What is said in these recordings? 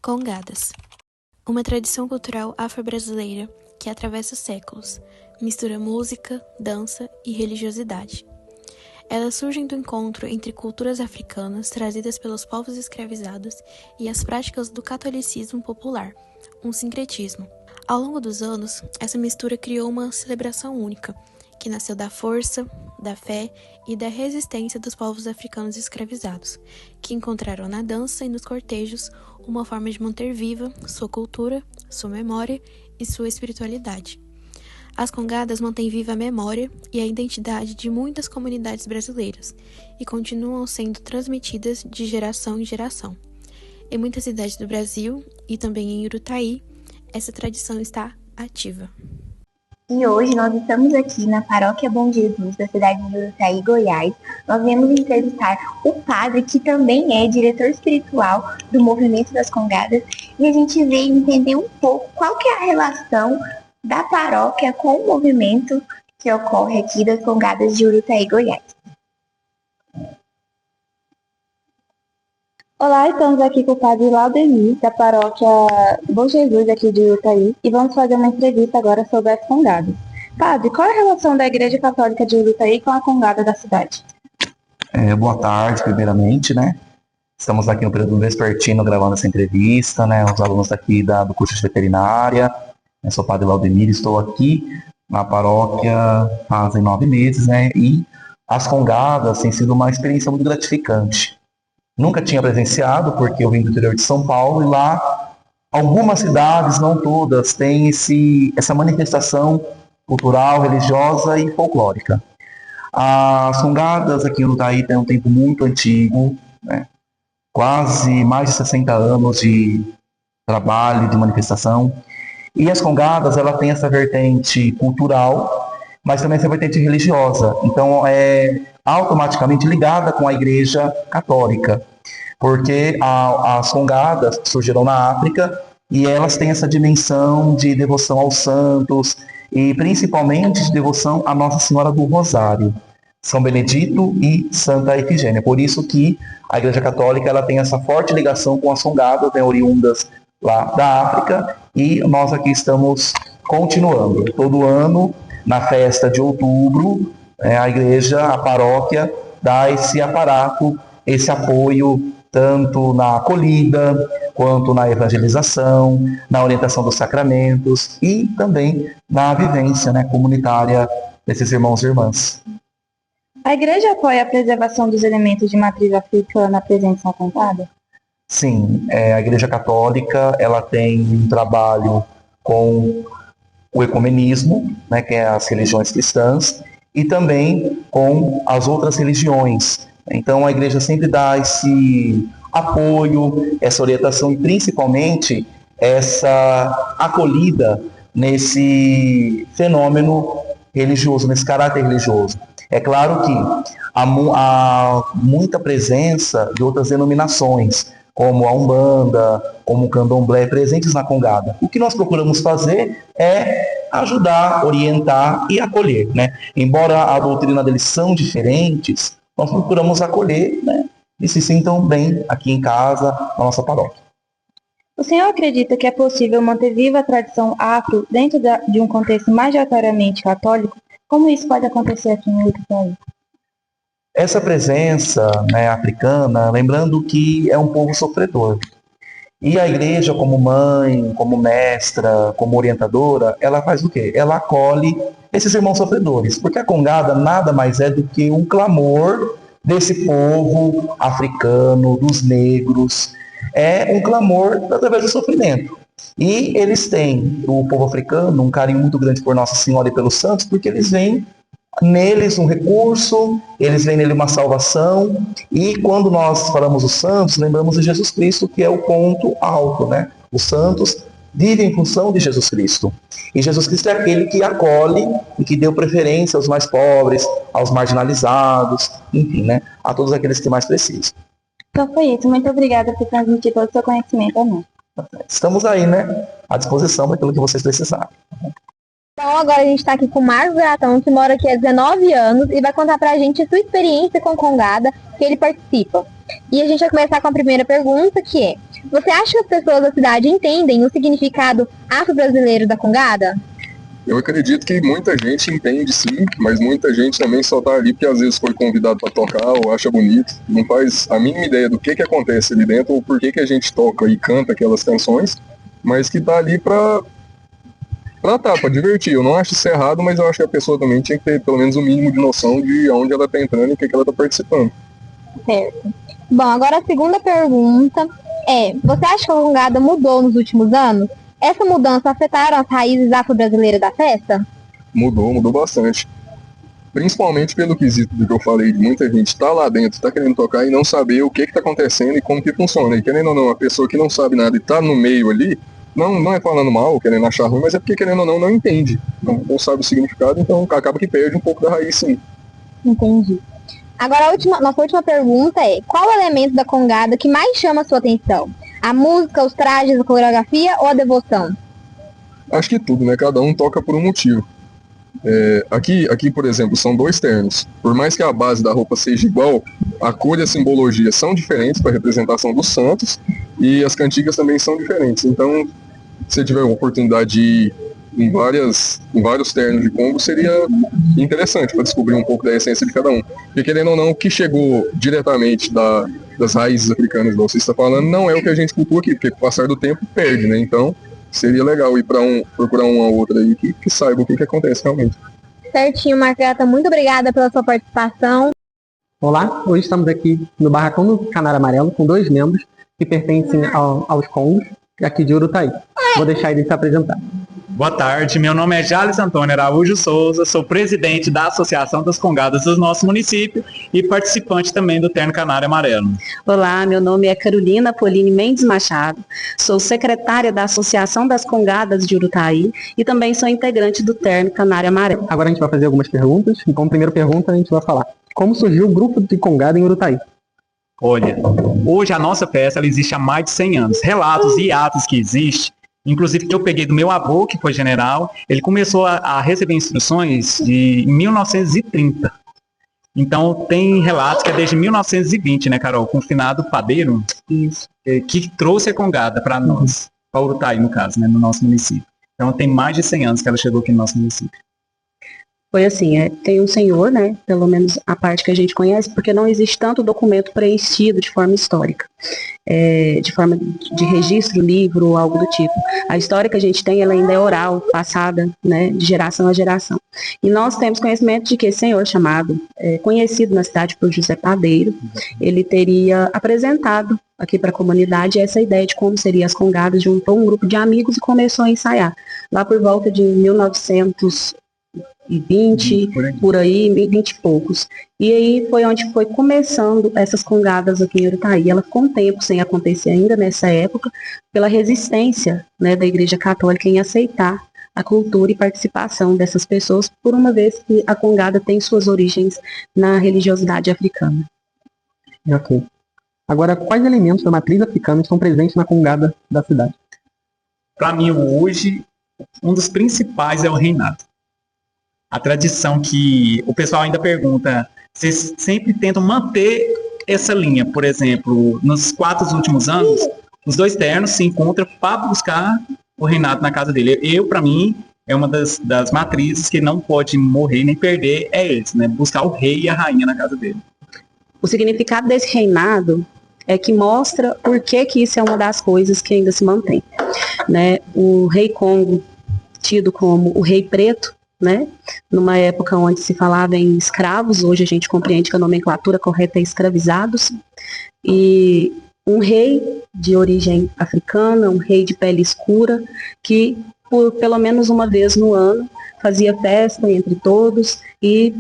Congadas. Uma tradição cultural afro-brasileira que atravessa séculos, mistura música, dança e religiosidade. Elas surgem do encontro entre culturas africanas trazidas pelos povos escravizados e as práticas do catolicismo popular, um sincretismo. Ao longo dos anos, essa mistura criou uma celebração única, que nasceu da força, da fé e da resistência dos povos africanos escravizados, que encontraram na dança e nos cortejos uma forma de manter viva sua cultura, sua memória e sua espiritualidade. As congadas mantêm viva a memória e a identidade de muitas comunidades brasileiras e continuam sendo transmitidas de geração em geração. Em muitas cidades do Brasil e também em Urutaí, essa tradição está ativa. E hoje nós estamos aqui na Paróquia Bom Jesus, da cidade de Urutaí, Goiás. Nós viemos entrevistar o padre, que também é diretor espiritual do Movimento das Congadas, e a gente veio entender um pouco qual que é a relação da paróquia com o movimento que ocorre aqui das Congadas de Urutaí, Goiás. Olá, estamos aqui com o padre Laudemir, da paróquia Bom Jesus, aqui de Urutaí, e vamos fazer uma entrevista agora sobre as congadas. Padre, qual é a relação da Igreja Católica de Urutaí com a congada da cidade? Boa tarde, primeiramente, né? Estamos aqui no período vespertino gravando essa entrevista, né? Os alunos aqui do curso de veterinária. Eu sou o padre Laudemir, estou aqui na paróquia fazem 9 meses, né? E as congadas têm sido uma experiência muito gratificante. Nunca tinha presenciado, porque eu vim do interior de São Paulo, e lá algumas cidades, não todas, têm essa manifestação cultural, religiosa e folclórica. As congadas aqui em Urutaí têm um tempo muito antigo, né? Quase mais de 60 anos de trabalho, de manifestação. E as congadas, ela tem essa vertente cultural, mas também essa vertente religiosa. Então, é automaticamente ligada com a Igreja Católica, porque as congadas surgiram na África e elas têm essa dimensão de devoção aos santos e principalmente de devoção à Nossa Senhora do Rosário, São Benedito e Santa Efigênia. Por isso que a Igreja Católica ela tem essa forte ligação com as congadas, né, oriundas lá da África, e nós aqui estamos continuando. Todo ano, na festa de outubro, a igreja, a paróquia, dá esse aparato, esse apoio, tanto na acolhida, quanto na evangelização, na orientação dos sacramentos e também na vivência, né, comunitária desses irmãos e irmãs. A igreja apoia a preservação dos elementos de matriz africana presentes na contada? Sim, a Igreja Católica ela tem um trabalho com o ecumenismo, né, que é as religiões cristãs, e também com as outras religiões. Então a igreja sempre dá esse apoio, essa orientação e principalmente essa acolhida nesse fenômeno religioso, nesse caráter religioso. É claro que há muita presença de outras denominações, como a Umbanda, como o Candomblé, presentes na Congada. O que nós procuramos fazer é ajudar, orientar e acolher, né? Embora a doutrina deles são diferentes, nós procuramos acolher, né? E se sintam bem aqui em casa, na nossa paróquia. O senhor acredita que é possível manter viva a tradição afro dentro de um contexto majoritariamente católico? Como isso pode acontecer aqui em Urutaí? Essa presença, né, africana, lembrando que é um povo sofredor. E a igreja, como mãe, como mestra, como orientadora, ela faz o quê? Ela acolhe esses irmãos sofredores. Porque a congada nada mais é do que um clamor desse povo africano, dos negros. É um clamor através do sofrimento. E eles têm, o povo africano, um carinho muito grande por Nossa Senhora e pelos santos, porque eles veem neles um recurso, eles veem nele uma salvação, e quando nós falamos dos santos, lembramos de Jesus Cristo, que é o ponto alto, né? Os santos vivem em função de Jesus Cristo. E Jesus Cristo é aquele que acolhe e que deu preferência aos mais pobres, aos marginalizados, enfim, né? A todos aqueles que mais precisam. Então foi isso. Muito obrigada por transmitir todo o seu conhecimento a nós. Estamos aí, né? À disposição para aquilo que vocês precisarem. Então agora a gente está aqui com o Marcos Gratão, que mora aqui há 19 anos e vai contar pra gente a sua experiência com Congada, que ele participa. E a gente vai começar com a primeira pergunta, que é: você acha que as pessoas da cidade entendem o significado afro-brasileiro da congada? Eu acredito que muita gente entende sim, mas muita gente também só tá ali porque às vezes foi convidado para tocar ou acha bonito, não faz a mínima ideia do que acontece ali dentro ou por que a gente toca e canta aquelas canções, mas que tá ali pra divertir. Eu não acho isso errado, mas eu acho que a pessoa também tinha que ter pelo menos um mínimo de noção de onde ela tá entrando e o que ela tá participando. Certo. Bom, agora a segunda pergunta é: você acha que a congada mudou nos últimos anos? Essa mudança afetaram as raízes afro-brasileiras da festa? Mudou bastante. Principalmente pelo quesito do que eu falei, de muita gente tá lá dentro, tá querendo tocar e não saber o que tá acontecendo e como que funciona. E querendo ou não, a pessoa que não sabe nada e tá no meio ali, não é falando mal, querendo achar ruim, mas é porque querendo ou não entende. Não sabe o significado, então acaba que perde um pouco da raiz, sim. Entendi. Agora, nossa última pergunta é: qual o elemento da congada que mais chama a sua atenção? A música, os trajes, a coreografia ou a devoção? Acho que tudo, né? Cada um toca por um motivo. Aqui, por exemplo, são 2 ternos. Por mais que a base da roupa seja igual, a cor e a simbologia são diferentes para a representação dos santos e as cantigas também são diferentes. Então, se você tiver a oportunidade de ir em vários ternos de Congo, seria interessante para descobrir um pouco da essência de cada um. Porque, querendo ou não, o que chegou diretamente das raízes africanas, igual você está falando, não é o que a gente cultua aqui, porque com o passar do tempo perde, né? Então, seria legal ir procurar uma ou outra aí que saiba o que acontece realmente. Certinho, Margareta, muito obrigada pela sua participação. Olá, hoje estamos aqui no Barracão do Canário Amarelo com 2 membros que pertencem aos Congos, aqui de Urutaí. Vou deixar ele se apresentar. Boa tarde, meu nome é Jales Antônio Araújo Souza, sou presidente da Associação das Congadas do nosso município e participante também do Terno Canário Amarelo. Olá, meu nome é Carolina Pauline Mendes Machado, sou secretária da Associação das Congadas de Urutaí e também sou integrante do Terno Canário Amarelo. Agora a gente vai fazer algumas perguntas, então a primeira pergunta a gente vai falar: como surgiu o grupo de Congada em Urutaí? Olha, hoje a nossa festa ela existe há mais de 100 anos. Relatos e atos que existem, inclusive que eu peguei do meu avô, que foi general, ele começou a receber instruções em 1930. Então tem relatos que é desde 1920, né, Carol? Com o finado padeiro, que trouxe a congada para nós, para Urutaí, no caso, né, no nosso município. Então tem mais de 100 anos que ela chegou aqui no nosso município. Foi assim, tem um senhor, né, pelo menos a parte que a gente conhece, porque não existe tanto documento preenchido de forma histórica, de forma de registro, livro ou algo do tipo. A história que a gente tem, ela ainda é oral, passada, né, de geração a geração. E nós temos conhecimento de que esse senhor chamado, conhecido na cidade por José Padeiro, ele teria apresentado aqui para a comunidade essa ideia de como seriam as congadas, juntou um grupo de amigos e começou a ensaiar. Lá por volta de 1920, por aí, 20 e poucos. E aí foi onde foi começando essas congadas aqui em Urutaí. Ela ficou um tempo sem acontecer ainda nessa época, pela resistência, né, da Igreja Católica em aceitar a cultura e participação dessas pessoas, por uma vez que a congada tem suas origens na religiosidade africana. Ok. Agora, quais elementos da matriz africana estão presentes na congada da cidade? Para mim, hoje, um dos principais é o reinado. A tradição que o pessoal ainda pergunta, vocês sempre tentam manter essa linha. Por exemplo, nos 4 últimos anos, os 2 ternos se encontram para buscar o reinado na casa dele. Para mim, é uma das matrizes que não pode morrer nem perder, é esse, né? Buscar o rei e a rainha na casa dele. O significado desse reinado é que mostra por que isso é uma das coisas que ainda se mantém, né? O rei Congo, tido como o rei preto, né? Numa época onde se falava em escravos, hoje a gente compreende que a nomenclatura correta é escravizados, e um rei de origem africana, um rei de pele escura, que por pelo menos uma vez no ano fazia festa entre todos e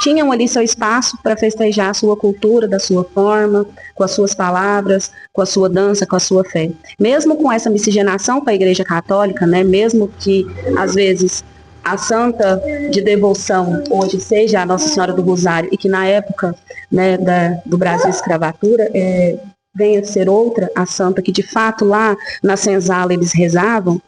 tinham ali seu espaço para festejar a sua cultura, da sua forma, com as suas palavras, com a sua dança, com a sua fé. Mesmo com essa miscigenação com a Igreja Católica, né? Mesmo que às vezes a santa de devoção hoje seja a Nossa Senhora do Rosário e que na época, né, do Brasil escravatura venha a ser outra, a santa que de fato lá na senzala eles rezavam,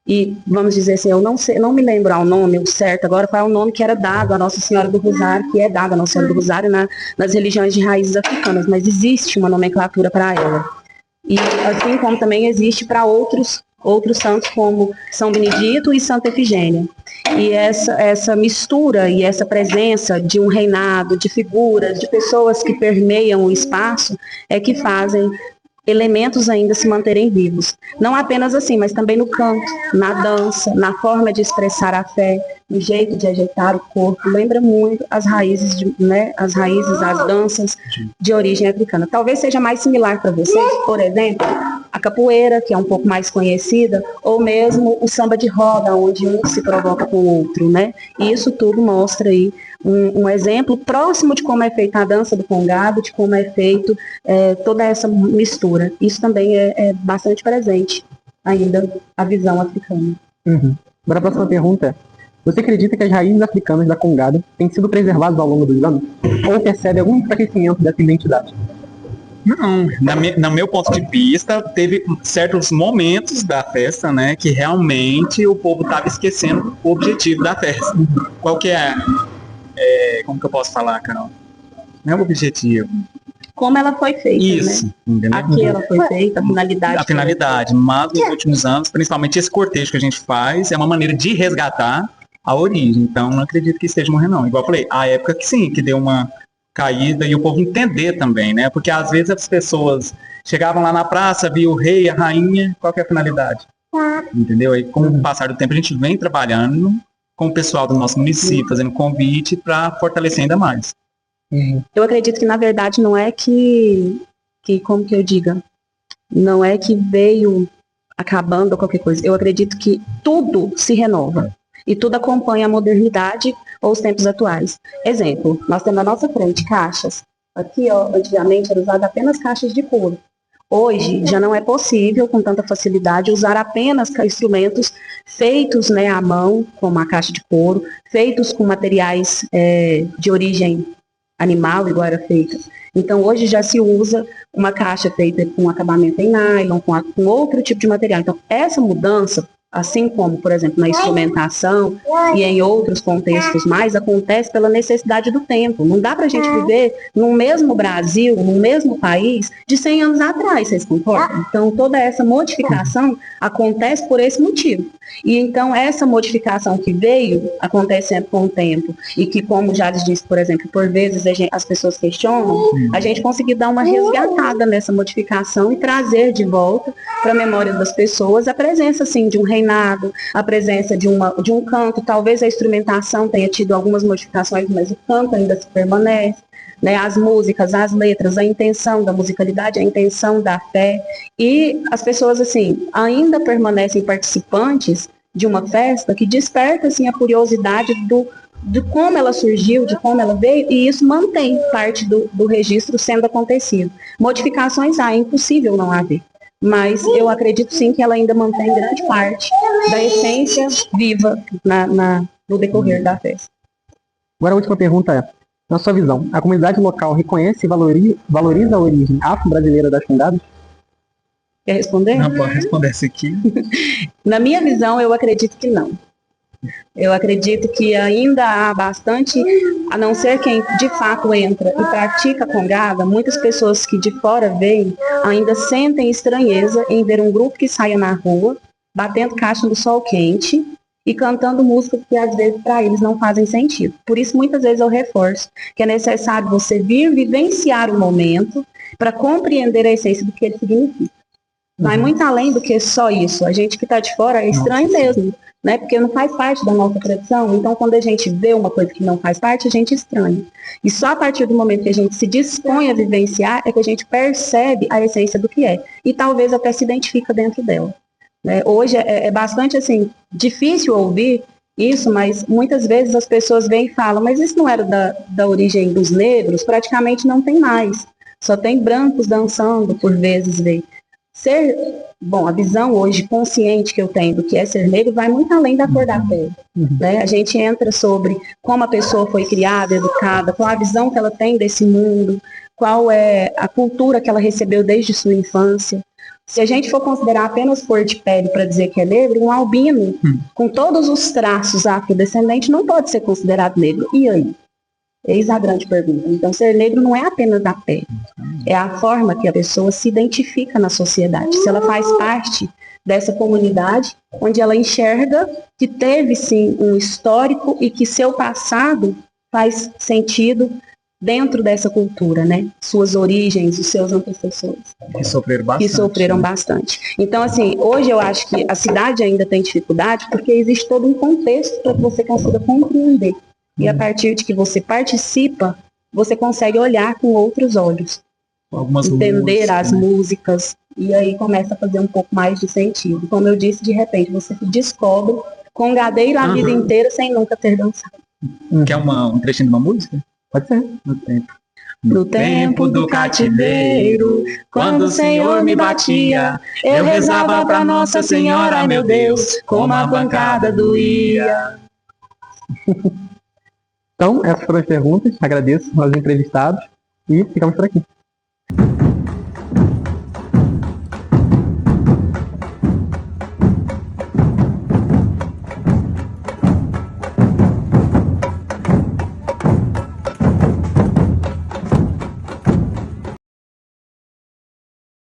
e vamos dizer assim, eu não sei, não me lembro o nome certo agora, qual é o nome que era dado à Nossa Senhora do Rosário, que é dado à Nossa Senhora do Rosário nas religiões de raízes africanas, mas existe uma nomenclatura para ela. E assim como também existe para outros santos como São Benedito e Santa Efigênia. E essa mistura e essa presença de um reinado, de figuras, de pessoas que permeiam o espaço, é que fazem elementos ainda se manterem vivos. Não apenas assim, mas também no canto, na dança, na forma de expressar a fé, no jeito de ajeitar o corpo. Lembra muito as raízes, as danças de origem africana. Talvez seja mais similar para vocês, por exemplo, a capoeira, que é um pouco mais conhecida, ou mesmo o samba de roda, onde um se provoca com o outro, né? E isso tudo mostra aí um exemplo próximo de como é feita a dança do congado, de como é feito toda essa mistura. Isso também é bastante presente ainda, a visão africana. Uhum. Agora a próxima pergunta. Você acredita que as raízes africanas da congada têm sido preservadas ao longo dos anos? Ou percebe algum enfraquecimento dessa identidade? Não, no meu ponto de vista, teve certos momentos da festa, né, que realmente o povo estava esquecendo o objetivo da festa. Qual que é? Como que eu posso falar, Carol? Não é o objetivo. Como ela foi feita, isso, né? Aqui ela foi feita, a finalidade. A finalidade, mas nos últimos anos, principalmente esse cortejo que a gente faz, é uma maneira de resgatar a origem. Então, não acredito que esteja morrendo, não. Igual eu falei, a época que sim, que deu uma caída e o povo entender também, né? Porque às vezes as pessoas chegavam lá na praça, viam o rei, a rainha, qual que é a finalidade? Entendeu? Aí, com o passar do tempo, a gente vem trabalhando com o pessoal do nosso município, fazendo convite para fortalecer ainda mais. Eu acredito que, na verdade, não é que, como que eu diga, não é que veio acabando ou qualquer coisa. Eu acredito que tudo se renova e tudo acompanha a modernidade ou os tempos atuais. Exemplo, nós temos na nossa frente caixas. Aqui, ó, antigamente era usado apenas caixas de couro. Hoje já não é possível, com tanta facilidade, usar apenas instrumentos feitos, né, à mão, como a caixa de couro, feitos com materiais de origem animal, igual era feita. Então, hoje já se usa uma caixa feita com acabamento em nylon, com outro tipo de material. Então, essa mudança, assim como, por exemplo, na instrumentação e em outros contextos mais, acontece pela necessidade do tempo. Não dá para a gente viver no mesmo Brasil, no mesmo país, de 100 anos atrás, vocês concordam? Então, toda essa modificação acontece por esse motivo. E então, essa modificação que veio acontecendo com o tempo, e que, como já lhes disse, por exemplo, por vezes as pessoas questionam, a gente conseguir dar uma resgatada nessa modificação e trazer de volta para a memória das pessoas a presença, assim, de um reinado, a presença de um canto. Talvez a instrumentação tenha tido algumas modificações, mas o canto ainda se permanece. Né, as músicas, as letras, a intenção da musicalidade, a intenção da fé, e as pessoas, assim, ainda permanecem participantes de uma festa que desperta, assim, a curiosidade de como ela surgiu, de como ela veio, e isso mantém parte do registro sendo acontecido. Modificações é impossível não haver, mas eu acredito sim que ela ainda mantém grande parte da essência viva no decorrer da festa. Agora a última pergunta é: na sua visão, a comunidade local reconhece e valoriza a origem afro-brasileira das congadas? Quer responder? Não, pode responder esse aqui. Na minha visão, eu acredito que não. Eu acredito que ainda há bastante, a não ser quem de fato entra e pratica congada, muitas pessoas que de fora veem ainda sentem estranheza em ver um grupo que saia na rua, batendo caixa no sol quente, e cantando músicas que às vezes para eles não fazem sentido. Por isso, muitas vezes eu reforço que é necessário você vir vivenciar o momento para compreender a essência do que ele significa. Vai muito além do que só isso. A gente que está de fora é estranho mesmo, né? Porque não faz parte da nossa tradição. Então, quando a gente vê uma coisa que não faz parte, a gente estranha. E só a partir do momento que a gente se dispõe a vivenciar é que a gente percebe a essência do que é. E talvez até se identifica dentro dela. Hoje é bastante assim, difícil ouvir isso, mas muitas vezes as pessoas vêm e falam, mas isso não era da origem dos negros? Praticamente não tem mais. Só tem brancos dançando, por vezes, vem. A visão hoje consciente que eu tenho do que é ser negro vai muito além da cor da pele. Né? A gente entra sobre como a pessoa foi criada, educada, qual a visão que ela tem desse mundo, qual é a cultura que ela recebeu desde sua infância. Se a gente for considerar apenas cor de pele para dizer que é negro, um albino, com todos os traços afrodescendentes, não pode ser considerado negro. E aí? Eis a grande pergunta. Então, ser negro não é apenas da pele. É a forma que a pessoa se identifica na sociedade. Se ela faz parte dessa comunidade, onde ela enxerga que teve, sim, um histórico e que seu passado faz sentido dentro dessa cultura, né? Suas origens, os seus antecessores. Que sofreram bastante. Que sofreram bastante. Então, assim, hoje eu acho que a cidade ainda tem dificuldade porque existe todo um contexto para que você consiga compreender. E a partir de que você participa, você consegue olhar com outros olhos. Algumas entender músicas, as músicas. E aí começa a fazer um pouco mais de sentido. Como eu disse, de repente você descobre congadeiro a vida inteira sem nunca ter dançado. Quer um trechinho de uma música? Pode ser. No tempo do cativeiro, quando o Senhor me batia, eu rezava pra Nossa Senhora, ai meu Deus, como a bancada doía. Então, essas foram as perguntas. Agradeço aos entrevistados e ficamos por aqui.